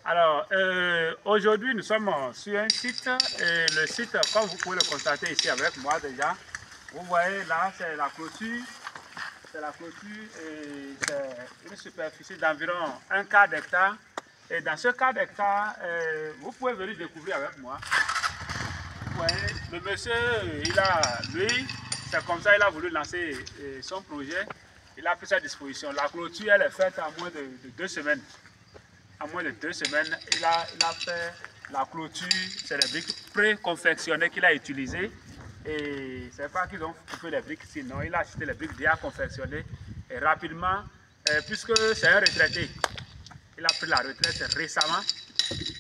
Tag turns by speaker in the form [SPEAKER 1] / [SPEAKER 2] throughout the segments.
[SPEAKER 1] Alors, aujourd'hui, nous sommes sur un site. Et le site, comme vous pouvez le constater ici avec moi déjà, vous voyez là, c'est la clôture. C'est la clôture et c'est une superficie d'environ un quart d'hectare. Et dans ce quart d'hectare, vous pouvez venir découvrir avec moi. Vous voyez, le monsieur, lui, c'est comme ça, il a voulu lancer son projet. Il a pris sa disposition. La clôture, elle est faite en moins de 2 semaines. En moins de 2 semaines, il a fait la clôture. C'est les briques pré-confectionnées qu'il a utilisées. Et c'est pas qu'ils ont coupé les briques, sinon il a acheté les briques déjà confectionnées. Et rapidement, puisque c'est un retraité, il a pris la retraite récemment.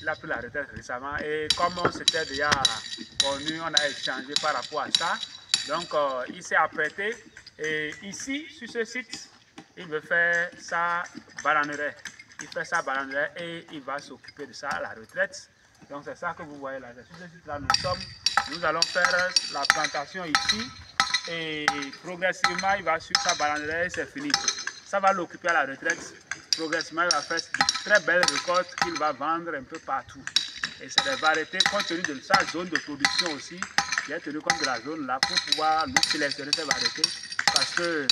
[SPEAKER 1] Il a pris la retraite récemment. Et comme on s'était déjà connu, on a échangé par rapport à ça. Donc, il s'est apprêté. Et ici, sur ce site, il veut faire sa bananeraie. Il fait sa bananeraie et il va s'occuper de ça à la retraite. Donc, c'est ça que vous voyez là. Sur ce site-là, nous allons faire la plantation ici. Et progressivement, il va suivre sa bananeraie et c'est fini. Ça va l'occuper à la retraite. Progressivement, il va faire de très belles récoltes qu'il va vendre un peu partout. Et c'est des variétés compte tenu de sa zone de production aussi. Il a tenu compte de la zone là pour pouvoir nous sélectionner ces variétés. Parce que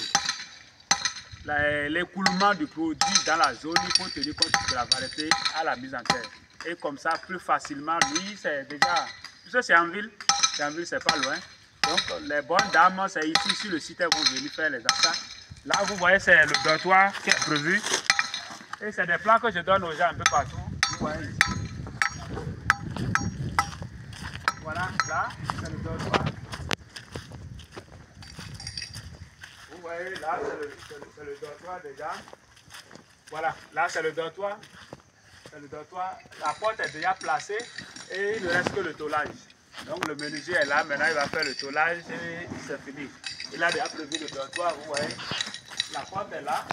[SPEAKER 1] l'écoulement du produit dans la zone, il faut tenir compte de la variété à la mise en terre. Et comme ça, plus facilement, lui, c'est déjà... Puisque c'est en ville, c'est pas loin. Donc, les bonnes dames, c'est ici, sur le site, elles vont venir faire les achats. Là, vous voyez, c'est le dortoir qui est prévu. Et c'est des plans que je donne aux gens un peu partout. Vous voyez ici. Voilà, là, c'est le dortoir. Vous voyez, là, c'est le dortoir déjà. Voilà, là, c'est le dortoir. C'est le dortoir. La porte est déjà placée et il ne reste que le tôlage. Donc, le menuisier est là. Maintenant, il va faire le tôlage et c'est fini. Il a déjà prévu le dortoir, vous voyez. La porte est là.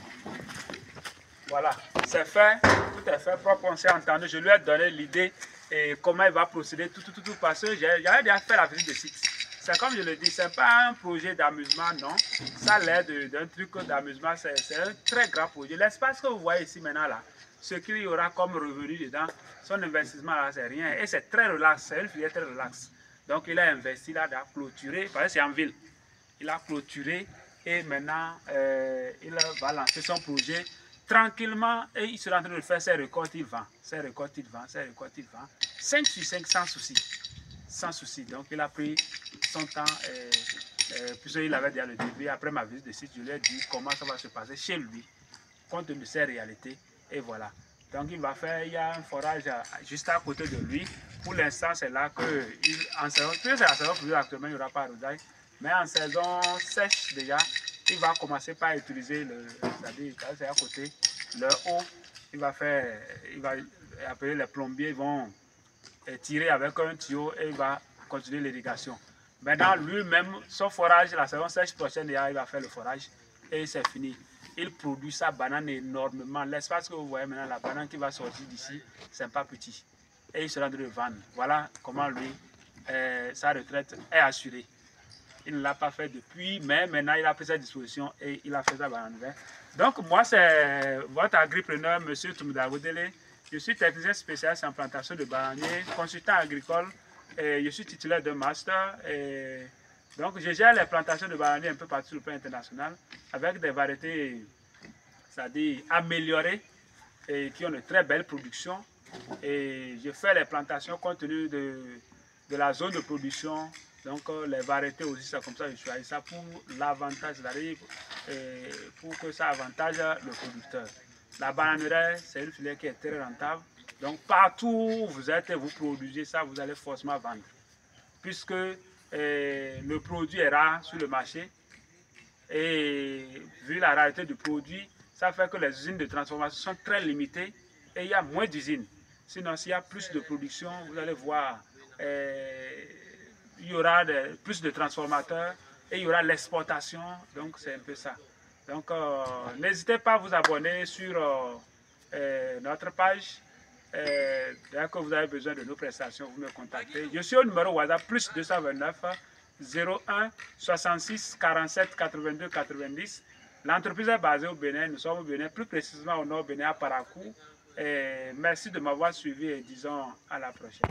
[SPEAKER 1] Voilà, c'est fait. Tout est fait propre. On s'est entendu. Je lui ai donné l'idée et comment il va procéder, tout parce que j'avais déjà fait la visite de site. C'est comme je le dis, ce n'est pas un projet d'amusement, non. Ça a l'air d'un truc d'amusement, c'est un très grand projet. L'espace que vous voyez ici maintenant, là, ce qu'il y aura comme revenu dedans, son investissement là, c'est rien. Et c'est très relax, c'est une filière très relax. Donc il a investi là, il a clôturé, parce que c'est en ville. Il a clôturé et maintenant il va lancer son projet tranquillement et il sera en train de faire ses récoltes, il vend. Ses récoltes, il vend, ses récoltes, il vend. 5 sur 5 sans souci. Sans souci. Donc il a pris son temps, puisqu'il avait déjà le début. Après ma visite de site, je lui ai dit comment ça va se passer chez lui, compte tenu de ses réalités. Et voilà. Donc il va faire, il y a un forage juste à côté de lui. Pour l'instant, c'est là que, en saison, c'est la saison pluie actuellement, il n'y aura pas d'arrosage. Mais en saison sèche déjà, il va commencer par utiliser c'est-à-dire quand c'est à côté, le haut, il va appeler les plombiers, ils vont tirer avec un tuyau et il va continuer l'irrigation. Maintenant, lui-même, son forage, la saison sèche prochaine, il va faire le forage et c'est fini. Il produit sa banane énormément. L'espace que vous voyez maintenant, la banane qui va sortir d'ici, c'est pas petit. Et il sera en train de vendre. Voilà comment lui, sa retraite est assurée. Il ne l'a pas fait depuis, mais maintenant il a pris sa disposition et il a fait sa banane. Donc moi, c'est votre agripreneur, M. Toumoudagodele. Je suis technicien spécialiste en plantation de bananiers, consultant agricole, et je suis titulaire d'un master. Et donc je gère les plantations de bananiers un peu partout sur le plan international, avec des variétés, c'est-à-dire améliorées, et qui ont de très belles productions. Et je fais les plantations compte tenu de la zone de production. Donc les variétés aussi, c'est comme ça que je choisis ça pour l'avantage, c'est-à-dire pour que ça avantage le producteur. La bananeraie, c'est une filière qui est très rentable. Donc partout où vous êtes et vous produisez ça, vous allez forcément vendre. Puisque le produit est rare sur le marché. Et vu la rareté du produit, ça fait que les usines de transformation sont très limitées et il y a moins d'usines. Sinon, s'il y a plus de production, vous allez voir, il y aura plus de transformateurs et il y aura l'exportation. Donc, c'est un peu ça. Donc, n'hésitez pas à vous abonner sur notre page. Dès que vous avez besoin de nos prestations, vous me contactez. Je suis au numéro WhatsApp plus 229 01 66 47 82 90. L'entreprise est basée au Bénin. Nous sommes au Bénin, plus précisément au nord Bénin, à Parakou. Et merci de m'avoir suivi et disons à la prochaine.